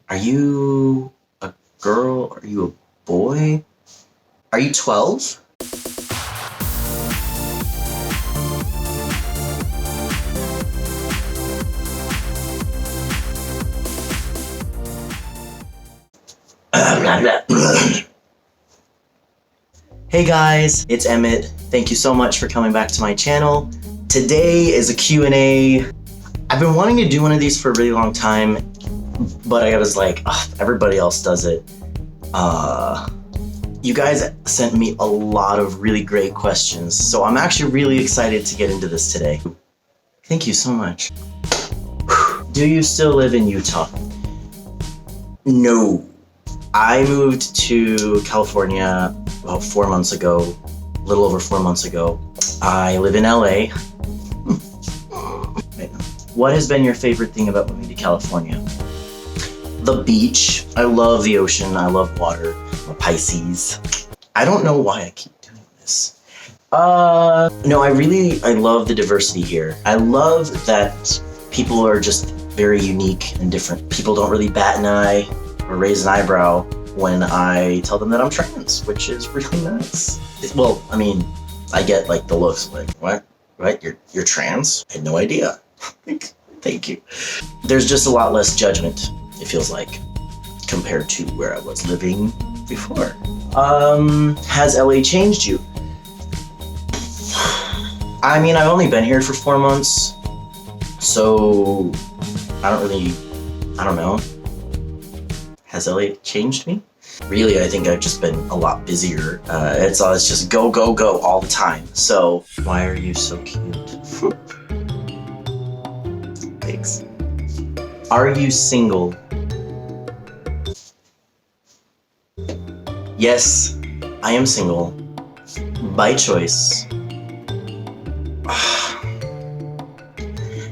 Are you a girl? Are you a boy? Are you 12? Hey guys, it's Emmett. Thank you so much for coming back to my channel. Today is a Q&A. I've been wanting to do one of these for a really long time, but I was like, everybody else does it. You guys sent me a lot of really great questions, so I'm actually really excited to get into this today. Thank you so much. Do you still live in Utah? No. I moved to California about 4 months ago, a little over 4 months ago. I live in LA. What has been your favorite thing about moving to California? The beach. I love the ocean. I love water. I'm a Pisces. I don't know why I keep doing this. No, I love the diversity here. I love that people are just very unique and different. People don't really bat an eye or raise an eyebrow when I tell them that I'm trans, which is really nice. Well, I mean, I get like the looks like, what? You're trans? I had no idea. Thank you. There's just a lot less judgment, it feels like, compared to where I was living before. Has LA changed you? I mean, I've only been here for 4 months, so I don't know. Has LA changed me? Really, I think I've just been a lot busier. It's just go, go, go all the time. So, why are you so cute? Thanks. Are you single? Yes, I am single. By choice.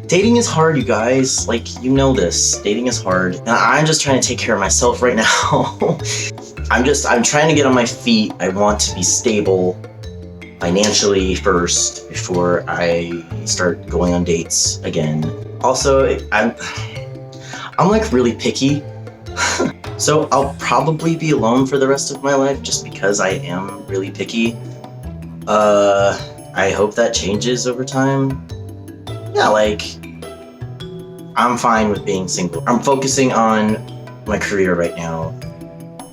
Dating is hard, you guys. Like, you know this. Dating is hard. And I'm just trying to take care of myself right now. I'm trying to get on my feet. I want to be stable financially first before I start going on dates again. Also, I'm like really picky. So I'll probably be alone for the rest of my life just because I am really picky. I hope that changes over time. Yeah, like, I'm fine with being single. I'm focusing on my career right now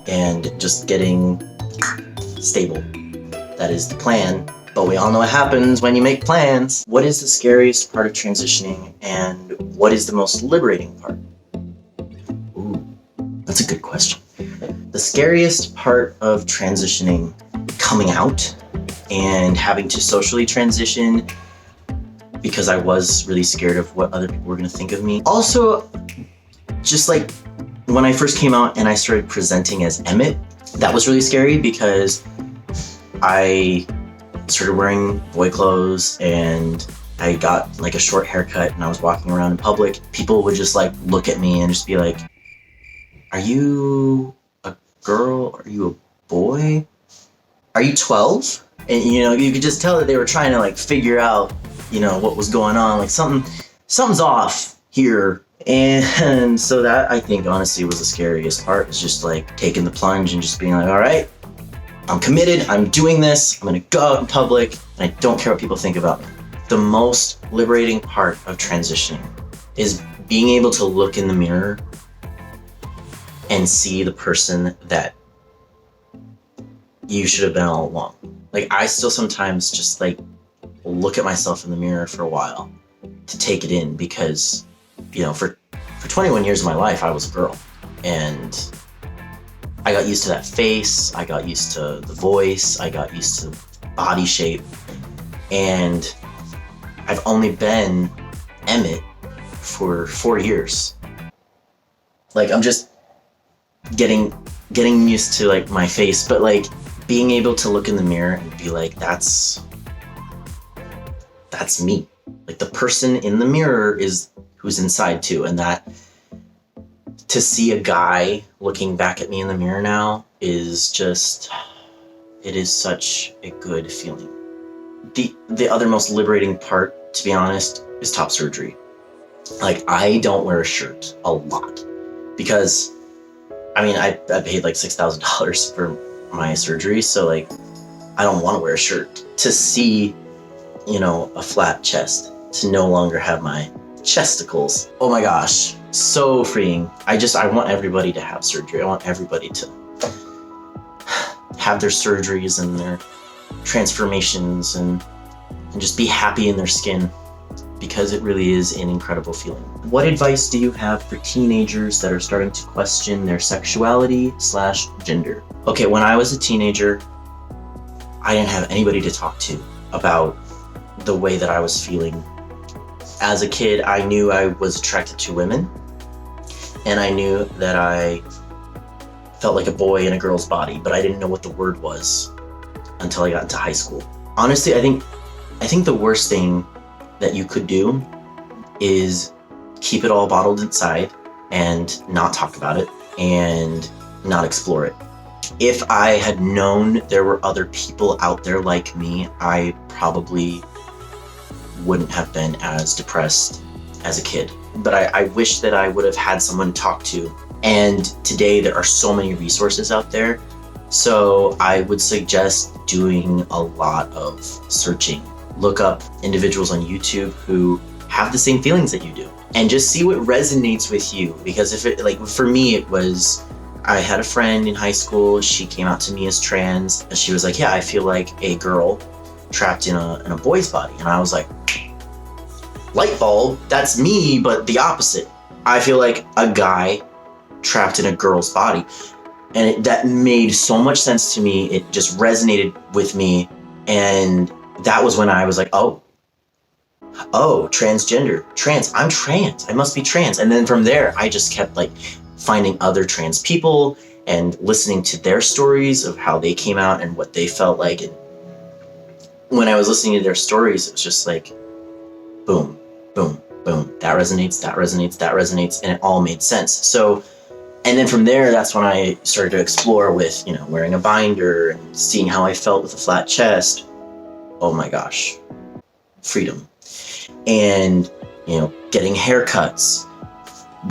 and just getting stable. That is the plan, but we all know what happens when you make plans. What is the scariest part of transitioning, and what is the most liberating part? Ooh, that's a good question. The scariest part of transitioning, coming out and having to socially transition, because I was really scared of what other people were gonna think of me. Also, just like when I first came out and I started presenting as Emmett, that was really scary because I started wearing boy clothes and I got like a short haircut and I was walking around in public. People would just like look at me and just be like, are you a girl? Are you a boy? Are you 12? And you could just tell that they were trying to like figure out what was going on, like something's off here. And so that, I think, honestly was the scariest part, is just like taking the plunge and just being like, all right, I'm committed, I'm doing this, I'm gonna go out in public, and I don't care what people think about me. The most liberating part of transitioning is being able to look in the mirror and see the person that you should have been all along. Like, I still sometimes just like look at myself in the mirror for a while to take it in, because for 21 years of my life I was a girl, and I got used to that face, I got used to the voice, I got used to body shape, and I've only been Emmett for 4 years. Like, I'm just getting used to like my face, but like being able to look in the mirror and be like, that's me. Like, the person in the mirror is who's inside too, and that to see a guy looking back at me in the mirror now is just, it is such a good feeling. The other most liberating part, to be honest, is top surgery. Like, I don't wear a shirt a lot because I mean, I paid like $6,000 for my surgery, so like, I don't want to wear a shirt. To see, a flat chest, to no longer have my chesticles. Oh my gosh, so freeing. I want everybody to have surgery. I want everybody to have their surgeries and their transformations and just be happy in their skin, because it really is an incredible feeling. What advice do you have for teenagers that are starting to question their sexuality/gender? Okay, when I was a teenager, I didn't have anybody to talk to about the way that I was feeling. As a kid, I knew I was attracted to women, and I knew that I felt like a boy in a girl's body, but I didn't know what the word was until I got into high school. Honestly, I think the worst thing that you could do is keep it all bottled inside and not talk about it and not explore it. If I had known there were other people out there like me, I probably wouldn't have been as depressed as a kid. But I wish that I would have had someone to talk to. And today there are so many resources out there. So I would suggest doing a lot of searching. Look up individuals on YouTube who have the same feelings that you do, and just see what resonates with you. Because if it, like for me, it was, I had a friend in high school, she came out to me as trans, and she was like, yeah, I feel like a girl trapped in a boy's body. And I was like, light bulb, that's me, but the opposite. I feel like a guy trapped in a girl's body. And that made so much sense to me. It just resonated with me. And that was when I was like, oh, transgender, I'm trans, I must be trans. And then from there, I just kept like finding other trans people and listening to their stories of how they came out and what they felt like. And when I was listening to their stories, it was just like, boom, boom, boom, that resonates, that resonates, that resonates. And it all made sense. So, and then from there, that's when I started to explore with, wearing a binder and seeing how I felt with a flat chest. Oh my gosh, freedom. And, getting haircuts,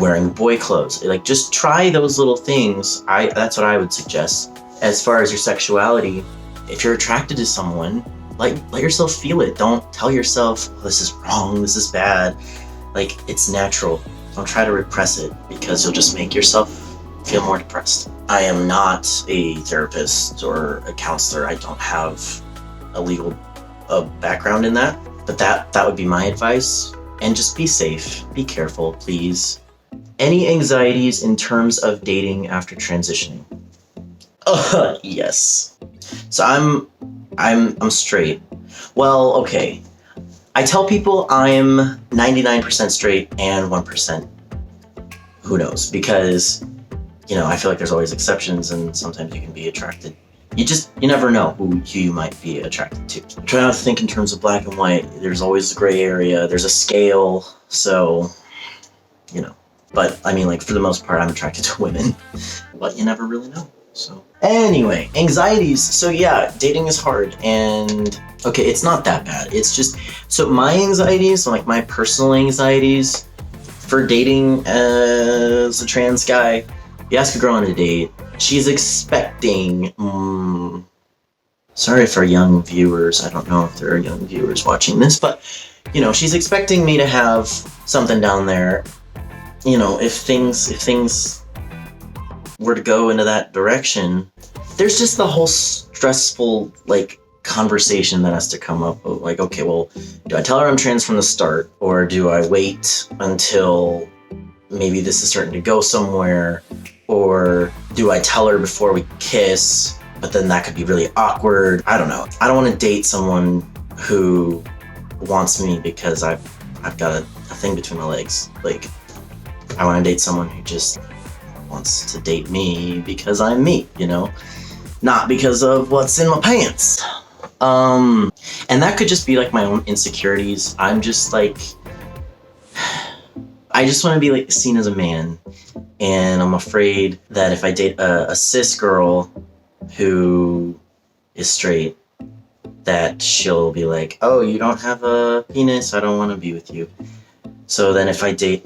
wearing boy clothes, like just try those little things. That's what I would suggest. As far as your sexuality, if you're attracted to someone, let yourself feel it. Don't tell yourself, oh, this is wrong, this is bad. Like, it's natural. Don't try to repress it, because you'll just make yourself feel more depressed. I am not a therapist or a counselor. I don't have a legal background in that, but that would be my advice. And just be safe, be careful, please. Any anxieties in terms of dating after transitioning? Yes. So I'm straight. Well, okay. I tell people I'm 99% straight and 1% who knows, because I feel like there's always exceptions, and sometimes you can be attracted. You never know who you might be attracted to. Try not to think in terms of black and white. There's always a gray area. There's a scale. So, but I mean, like, for the most part, I'm attracted to women, but you never really know. So anyway, anxieties. So yeah, dating is hard, and okay, it's not that bad. It's just, so my anxieties, like my personal anxieties for dating as a trans guy, you ask a girl on a date, she's expecting, sorry for young viewers, I don't know if there are young viewers watching this, but, she's expecting me to have something down there. If things were to go into that direction, there's just the whole stressful, like, conversation that has to come up of, like, okay, well, do I tell her I'm trans from the start, or do I wait until maybe this is starting to go somewhere? Or do I tell her before we kiss, but then that could be really awkward? I don't know. I don't want to date someone who wants me because I've got a thing between my legs. Like, I want to date someone who just wants to date me because I'm me, not because of what's in my pants. And that could just be like my own insecurities. I'm just like, I just want to be like seen as a man. And I'm afraid that if I date a cis girl who is straight, that she'll be like, oh, you don't have a penis, I don't want to be with you. So then if I date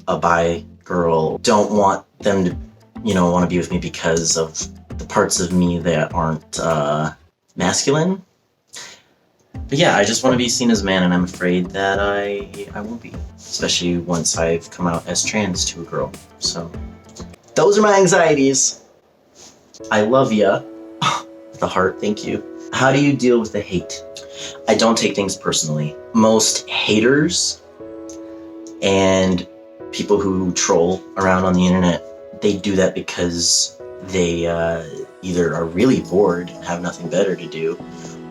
a bi girl, don't want them to want to be with me because of the parts of me that aren't masculine. But yeah, I just want to be seen as a man, and I'm afraid that I won't be, especially once I've come out as trans to a girl. So those are my anxieties. I love ya. The heart, thank you. How do you deal with the hate? I don't take things personally. Most haters and people who troll around on the internet, they do that because they either are really bored and have nothing better to do,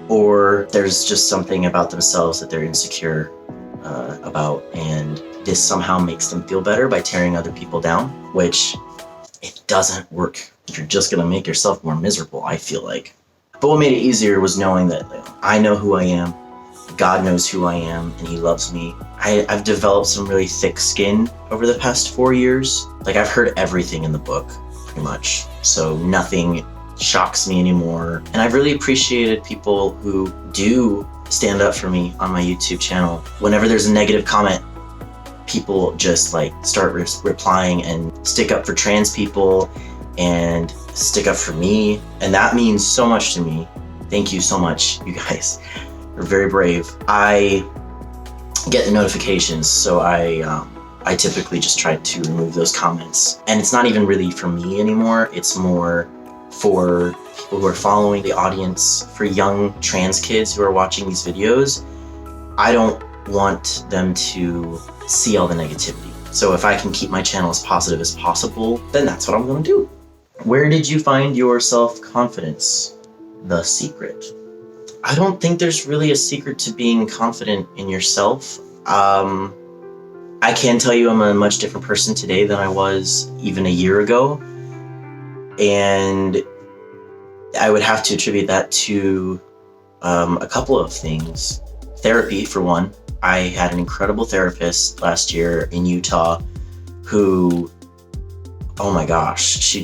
or there's just something about themselves that they're insecure about, and this somehow makes them feel better by tearing other people down, which it doesn't work. You're just gonna make yourself more miserable, I feel like. But what made it easier was knowing that I know who I am, God knows who I am, and he loves me. I've developed some really thick skin over the past 4 years. Like, I've heard everything in the book, pretty much. So nothing shocks me anymore. And I've really appreciated people who do stand up for me on my YouTube channel. Whenever there's a negative comment, people just like start replying and stick up for trans people and stick up for me. And that means so much to me. Thank you so much, you guys. You're very brave. I get the notifications, so I typically just try to remove those comments. And it's not even really for me anymore. It's more for people who are following the audience, for young trans kids who are watching these videos. I don't want them to see all the negativity. So if I can keep my channel as positive as possible, then that's what I'm gonna do. Where did you find your self-confidence? The secret. I don't think there's really a secret to being confident in yourself. I can tell you I'm a much different person today than I was even a year ago. And I would have to attribute that to a couple of things. Therapy, for one. I had an incredible therapist last year in Utah who, oh my gosh, she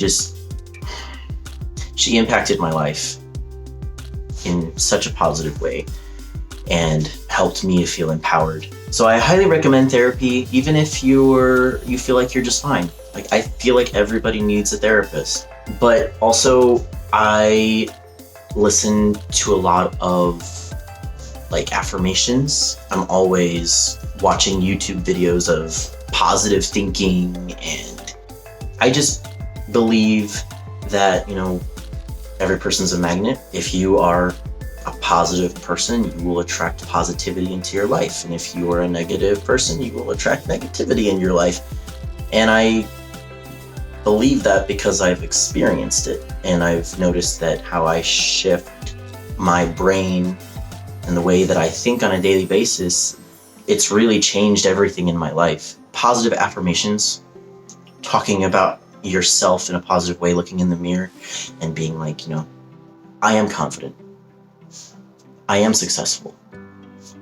impacted my life in such a positive way and helped me to feel empowered. So I highly recommend therapy, even if you feel like you're just fine. Like, I feel like everybody needs a therapist. But also, I listen to a lot of like affirmations. I'm always watching YouTube videos of positive thinking, and I just believe that, every person's a magnet. If you are a positive person, you will attract positivity into your life. And if you are a negative person, you will attract negativity in your life. And I believe that because I've experienced it, and I've noticed that how I shift my brain and the way that I think on a daily basis, it's really changed everything in my life. Positive affirmations, talking about yourself in a positive way, looking in the mirror and being like, I am confident. I am successful.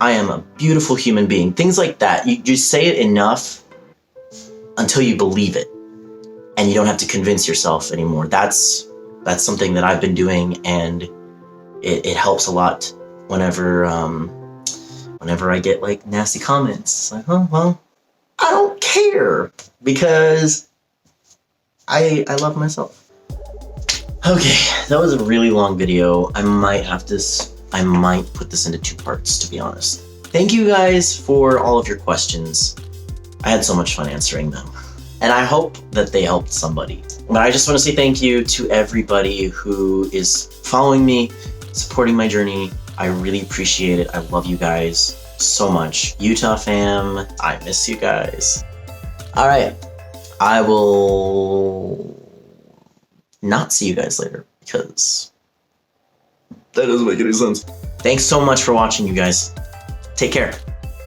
I am a beautiful human being. Things like that. You just say it enough until you believe it, and you don't have to convince yourself anymore. That's something that I've been doing, and it helps a lot whenever I get like nasty comments. It's like, oh, well, I don't care because I love myself. Okay, that was a really long video. I might put this into 2 parts, to be honest. Thank you guys for all of your questions. I had so much fun answering them, and I hope that they helped somebody. But I just want to say thank you to everybody who is following me, supporting my journey. I really appreciate it. I love you guys so much. Utah fam, I miss you guys. All right, I will not see you guys later because that doesn't make any sense. Thanks so much for watching, you guys. Take care.